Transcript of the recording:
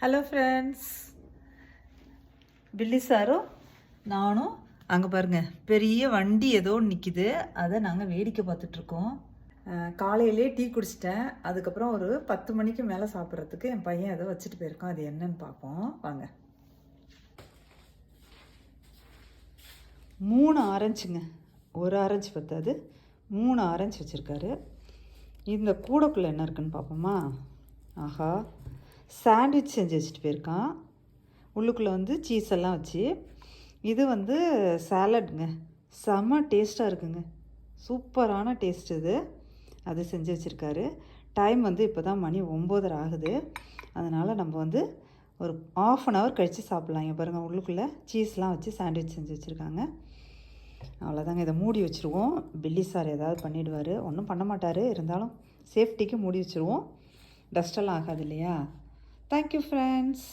Hello friends, பில்லி சாரும் நானும் அங்கே பாருங்கள் பெரிய வண்டி ஏதோ நிற்கிது. அதை நாங்கள் வேடிக்கை பார்த்துட்ருக்கோம். காலையிலே டீ குடிச்சிட்டேன். அதுக்கப்புறம் ஒரு 10 மணிக்கு மேலே சாப்பிட்றதுக்கு என் பையன் ஏதோ வச்சுட்டு போயிருக்கான். அது என்னன்னு பார்ப்போம் வாங்க. 3 ஆரஞ்சுங்க, ஒரு ஆரஞ்சு பத்தாது, 3 ஆரஞ்சு வச்சுருக்காரு. இந்த கூடைக்குள்ளே என்ன இருக்குன்னு பார்ப்போமா? ஆஹா, சாண்ட்விச் செஞ்சு வச்சுட்டு போயிருக்கான். உள்ளுக்குள்ளே வந்து சீஸ் எல்லாம் வச்சு. இது வந்து சாலடுங்க, செம்ம டேஸ்ட்டாக இருக்குங்க, சூப்பரான டேஸ்ட் இது. அது செஞ்சு வச்சுருக்காரு. டைம் வந்து இப்போ தான் மணி 9:30 ஆகுது. அதனால் நம்ம வந்து ஒரு 1/2 hour கழித்து சாப்பிட்லாம். இங்கே பாருங்கள், உள்ளுக்குள்ளே சீஸ்லாம் வச்சு சாண்ட்விச் செஞ்சு வச்சுருக்காங்க. அவ்வளோதாங்க, இதை மூடி வச்சுருவோம். பில்லி சார் ஏதாவது பண்ணிவிடுவார். ஒன்றும் பண்ண மாட்டார், இருந்தாலும் சேஃப்டிக்கு மூடி வச்சுருவோம். டஸ்டெல்லாம் ஆகாது இல்லையா? Thank you friends.